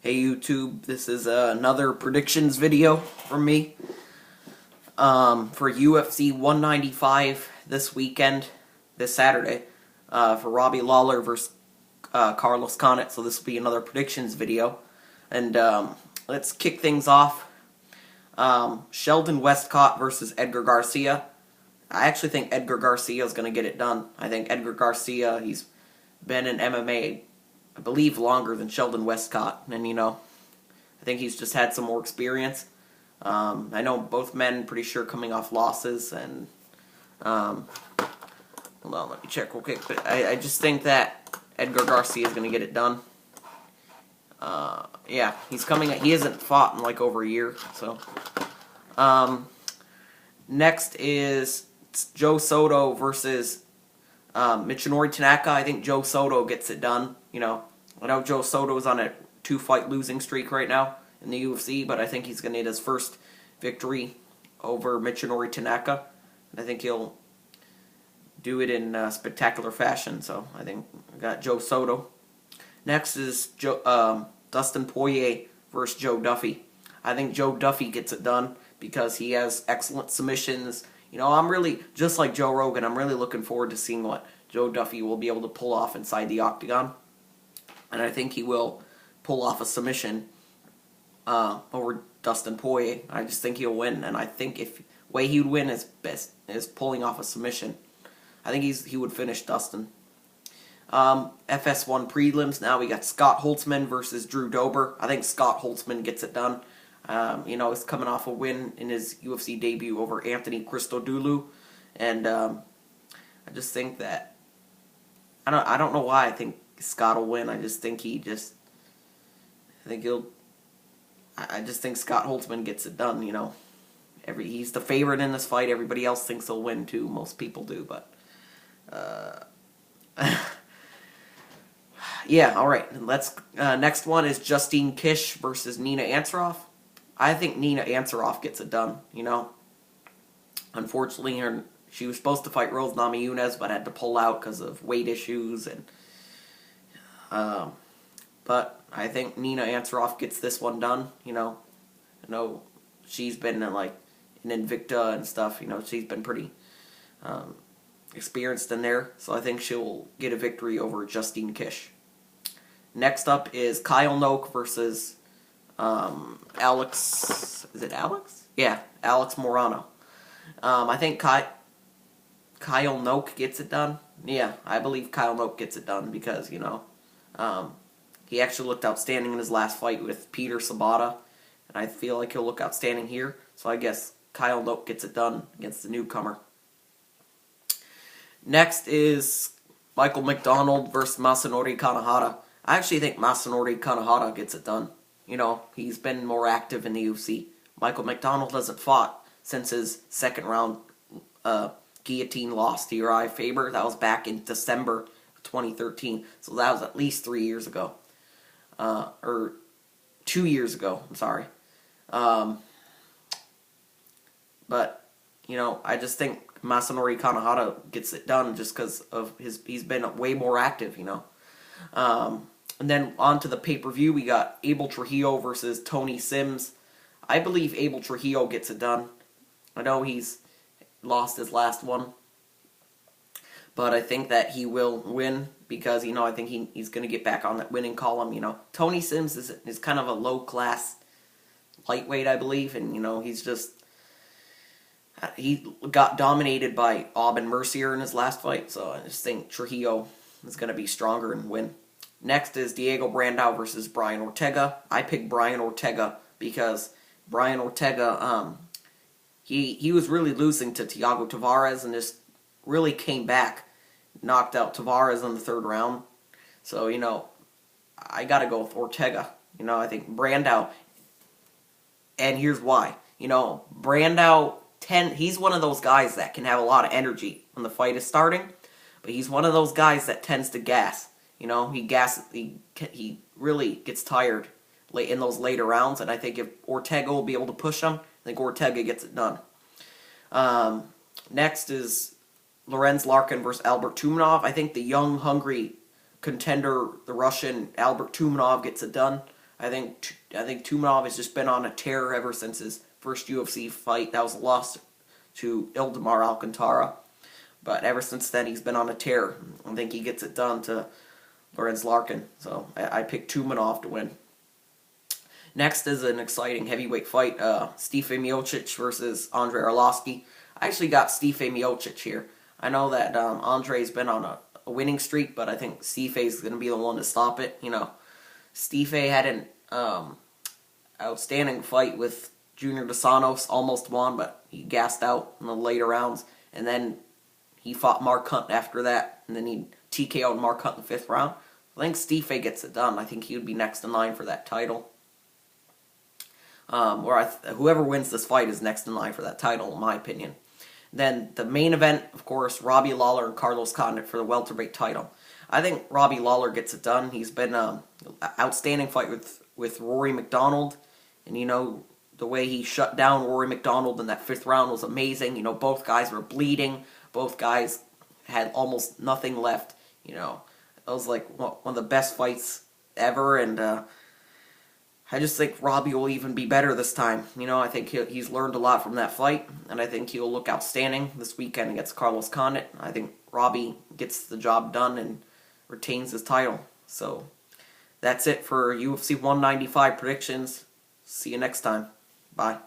Hey YouTube, this is another predictions video from me for UFC 195 this weekend, this Saturday, for Robbie Lawler versus Carlos Condit. So this will be another predictions video, and let's kick things off. Sheldon Westcott versus Edgar Garcia. I actually think Edgar Garcia is going to get it done. I think Edgar Garcia, he's been in MMA, I believe, longer than Sheldon Westcott, and I think he's just had some more experience. I know both men pretty sure coming off losses, and hold on, let me check real quick, but I just think that Edgar Garcia is going to get it done. Yeah, he hasn't fought in like over a year, so. Next is Joe Soto versus Michinori Tanaka. I think Joe Soto gets it done. I know Joe Soto is on a 2-fight losing streak right now in the UFC, but I think he's going to get his first victory over Michinori Tanaka. And I think he'll do it in spectacular fashion, so I think I got Joe Soto. Next is Dustin Poirier versus Joe Duffy. I think Joe Duffy gets it done because he has excellent submissions. I'm really, just like Joe Rogan, I'm really looking forward to seeing what Joe Duffy will be able to pull off inside the octagon. And I think he will pull off a submission over Dustin Poirier. I just think he'll win, and I think if way he would win is pulling off a submission. I think he would finish Dustin. FS1 prelims. Now we got Scott Holtzman versus Drew Dober. I think Scott Holtzman gets it done. He's coming off a win in his UFC debut over Anthony Christodoulou, and I just think that I don't know why I think Scott will win. I just think I just think Scott Holtzman gets it done. He's the favorite in this fight. Everybody else thinks he'll win too. Most people do, but yeah. All right. Let's next one is Justine Kish versus Nina Ansaroff. I think Nina Ansaroff gets it done. Unfortunately, she was supposed to fight Rose Namajunas, but had to pull out because of weight issues, and but I think Nina Ansaroff gets this one done. I know she's been in Invicta and stuff. She's been pretty experienced in there, so I think she'll get a victory over Justine Kish. Next up is Kyle Noke versus Alex. Is it Alex? Yeah, Alex Morano. I think Kyle Noke gets it done. Yeah, I believe Kyle Noke gets it done because he actually looked outstanding in his last fight with Peter Sabata, and I feel like he'll look outstanding here. So I guess Kyle Noke gets it done against the newcomer. Next is Michael McDonald versus Masanori Kanehata. I actually think Masanori Kanehata gets it done. He's been more active in the UFC. Michael McDonald hasn't fought since his second round guillotine loss to Uriah Faber. That was back in December of 2013. So that was at least 3 years ago. Or 2 years ago, I'm sorry. But, I just think Masanori Kanehata gets it done just because of he's been way more active, And then on to the pay-per-view, we got Abel Trujillo versus Tony Sims. I believe Abel Trujillo gets it done. I know he's lost his last one, but I think that he will win because, I think he's going to get back on that winning column, Tony Sims is kind of a low-class lightweight, I believe, and, he got dominated by Aubin Mercier in his last fight, so I just think Trujillo is going to be stronger and win. Next is Diego Brandao versus Brian Ortega. I picked Brian Ortega because Brian Ortega, he was really losing to Thiago Tavares and just really came back, knocked out Tavares in the third round. So, I got to go with Ortega. I think Brandao, and here's why. Brandao, he's one of those guys that can have a lot of energy when the fight is starting, but he's one of those guys that tends to gas. He really gets tired late in those later rounds, and I think if Ortega will be able to push him, I think Ortega gets it done. Next is Lorenz Larkin versus Albert Tumanov. I think the young, hungry contender, the Russian Albert Tumanov, gets it done. I think Tumanov has just been on a tear ever since his first UFC fight. That was a loss to Ildemar Alcantara. But ever since then, he's been on a tear. I think he gets it done to Lorenz Larkin. So I picked Tumanov to win. Next is an exciting heavyweight fight. Stipe Miocic versus Andre Arlovski. I actually got Stipe Miocic here. I know that Andre's been on a winning streak, but I think Stipe is going to be the one to stop it. Stipe had an outstanding fight with Junior Dos Santos, almost won, but he gassed out in the later rounds. And then he fought Mark Hunt after that, and then he TKO'd Mark Hunt in the 5th round. I think Stipe gets it done. I think he would be next in line for that title. Whoever wins this fight is next in line for that title, in my opinion. Then the main event, of course, Robbie Lawler and Carlos Condit for the welterweight title. I think Robbie Lawler gets it done. He's been an outstanding fight with Rory McDonald, and the way he shut down Rory McDonald in that 5th round was amazing. Both guys were bleeding. Both guys had almost nothing left. It was like one of the best fights ever, and I just think Robbie will even be better this time. I think he's learned a lot from that fight, and I think he'll look outstanding this weekend against Carlos Condit. I think Robbie gets the job done and retains his title. So that's it for UFC 195 predictions. See you next time. Bye.